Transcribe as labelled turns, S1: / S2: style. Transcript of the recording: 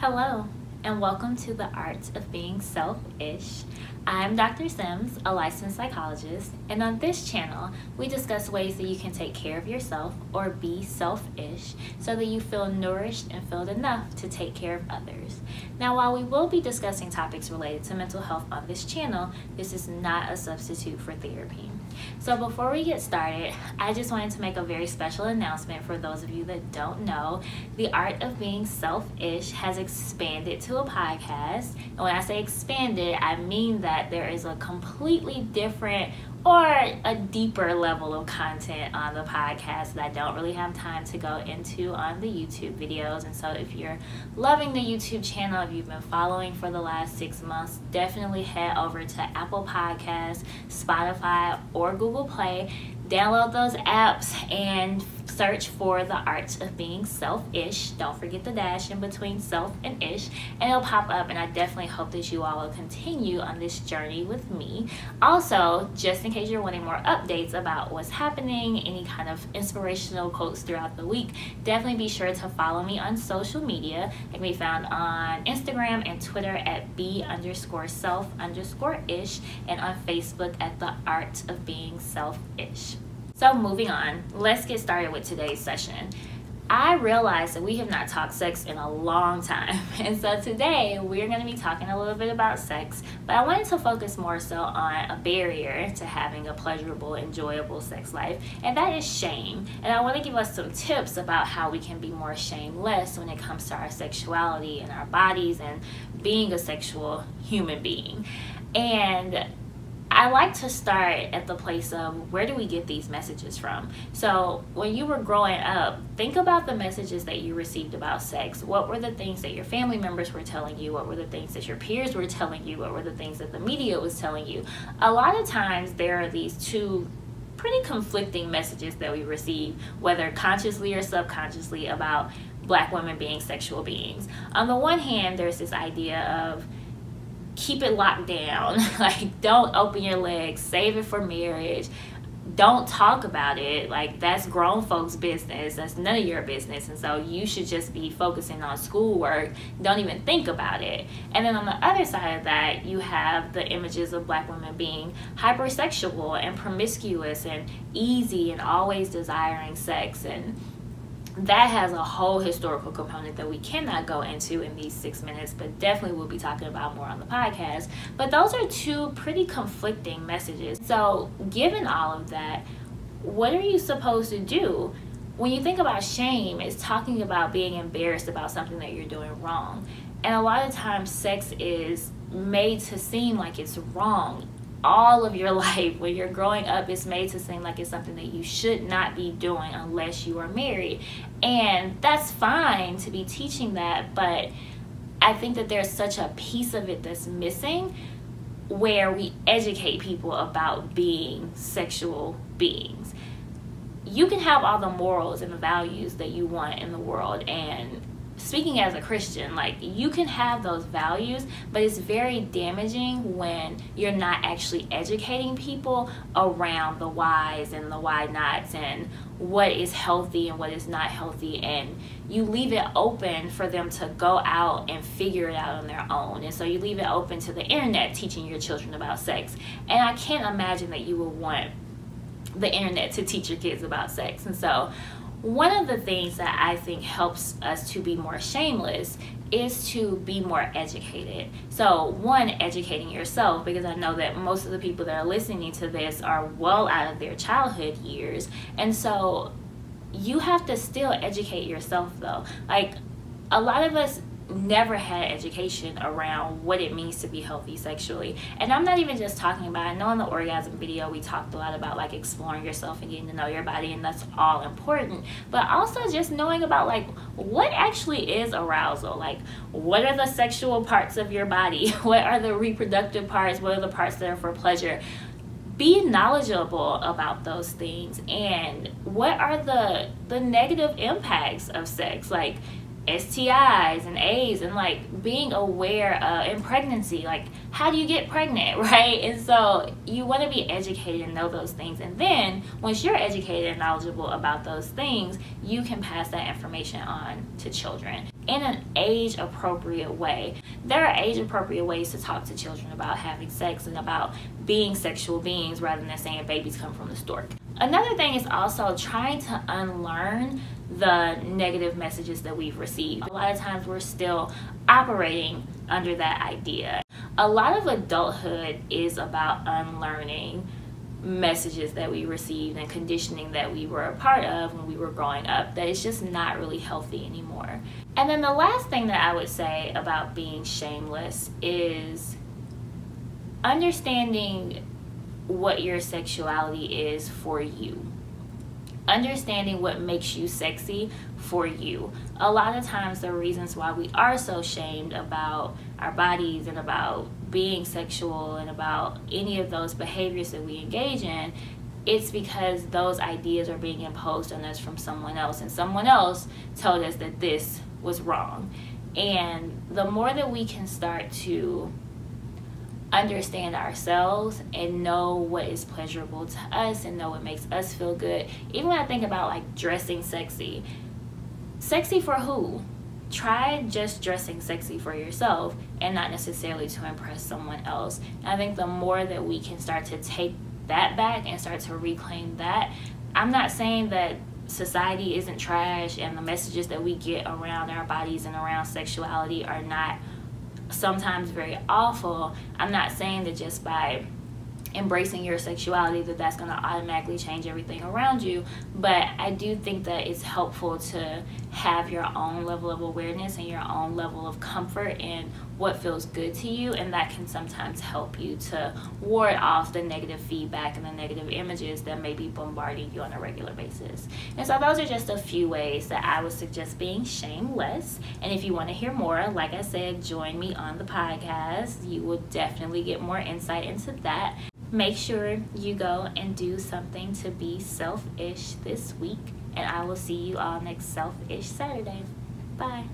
S1: Hello, and welcome to the Art of Being Self-ish. I'm Dr. Sims, a licensed psychologist, and on this channel, we discuss ways that you can take care of yourself or be self-ish so that you feel nourished and filled enough to take care of others. Now, while we will be discussing topics related to mental health on this channel, this is not a substitute for therapy. So before we get started, I just wanted to make a very special announcement for those of you that don't know. The Art of Being Self-ish has expanded to a podcast. And when I say expanded, I mean that there is a completely different or a deeper level of content on the podcast that I don't really have time to go into on the YouTube videos. And so if you're loving the YouTube channel, if you've been following for the last 6 months, definitely head over to Apple Podcasts, Spotify, or Google Play. Download those apps and search for the Art of Being Self-ish. Don't forget the dash in between self and ish, and it'll pop up, and I definitely hope that you all will continue on this journey with me. Also, just in case you're wanting more updates about what's happening, any kind of inspirational quotes throughout the week, definitely be sure to follow me on social media. I can be found on Instagram and Twitter at b_self_ish, and on Facebook at the Art of Being Self-ish. So moving on, let's get started with today's session. I realized that we have not talked sex in a long time, and so today we're going to be talking a little bit about sex, but I wanted to focus more so on a barrier to having a pleasurable, enjoyable sex life, and that is shame. And I want to give us some tips about how we can be more shameless when it comes to our sexuality and our bodies and being a sexual human being. And I like to start at the place of where do we get these messages from? So when you were growing up, think about the messages that you received about sex. What were the things that your family members were telling you? What were the things that your peers were telling you? What were the things that the media was telling you? A lot of times there are these two pretty conflicting messages that we receive, whether consciously or subconsciously, about Black women being sexual beings. On the one hand, there's this idea of keep it locked down, like don't open your legs, save it for marriage, don't talk about it, like that's grown folks' business, that's none of your business, and so you should just be focusing on schoolwork, don't even think about it. And then on the other side of that, you have the images of Black women being hypersexual and promiscuous and easy and always desiring sex, and that has a whole historical component that we cannot go into in these 6 minutes, but definitely we'll be talking about more on the podcast. But those are two pretty conflicting messages. So given all of that, what are you supposed to do? When you think about shame, it's talking about being embarrassed about something that you're doing wrong. And a lot of times sex is made to seem like it's wrong. All of your life, when you're growing up, it's made to seem like it's something that you should not be doing unless you are married. And that's fine to be teaching that, but I think that there's such a piece of it that's missing where we educate people about being sexual beings. You can have all the morals and the values that you want in the world, and speaking as a Christian, like you can have those values, but it's very damaging when you're not actually educating people around the whys and the why nots and what is healthy and what is not healthy, and you leave it open for them to go out and figure it out on their own. And so you leave it open to the internet teaching your children about sex, and I can't imagine that you would want the internet to teach your kids about sex. And so one of the things that I think helps us to be more shameless is to be more educated. So one, educating yourself, because I know that most of the people that are listening to this are well out of their childhood years. And so you have to still educate yourself though. Like a lot of us never had education around what it means to be healthy sexually. And I'm not even just talking about, I know in the orgasm video we talked a lot about like exploring yourself and getting to know your body, and that's all important, but also just knowing about like what actually is arousal, like what are the sexual parts of your body, what are the reproductive parts, what are the parts that are for pleasure. Be knowledgeable about those things, and what are the negative impacts of sex. Like STIs and AIDS, and like being aware in pregnancy, like how do you get pregnant, right? And so you want to be educated and know those things, and then once you're educated and knowledgeable about those things, you can pass that information on to children in an age appropriate way. There are age appropriate ways to talk to children about having sex and about being sexual beings, rather than saying babies come from the stork. Another thing is also trying to unlearn the negative messages that we've received. A lot of times we're still operating under that idea. A lot of adulthood is about unlearning messages that we received and conditioning that we were a part of when we were growing up, that it's just not really healthy anymore. And then the last thing that I would say about being shameless is understanding what your sexuality is for you. Understanding what makes you sexy for you. A lot of times the reasons why we are so shamed about our bodies and about being sexual and about any of those behaviors that we engage in, it's because those ideas are being imposed on us from someone else, and someone else told us that this was wrong. And the more that we can start to understand ourselves and know what is pleasurable to us and know what makes us feel good. Even when I think about like dressing sexy for who? Try just dressing sexy for yourself and not necessarily to impress someone else. And I think the more that we can start to take that back and start to reclaim that, I'm not saying that society isn't trash and the messages that we get around our bodies and around sexuality are not sometimes very awful. I'm not saying that just by embracing your sexuality that that's going to automatically change everything around you, but I do think that it's helpful to have your own level of awareness and your own level of comfort in what feels good to you, and that can sometimes help you to ward off the negative feedback and the negative images that may be bombarding you on a regular basis. And so those are just a few ways that I would suggest being shameless. And if you want to hear more, like I said, join me on the podcast. You will definitely get more insight into that. Make sure you go and do something to be selfish this week, and I will see you all next Selfish Saturday. Bye.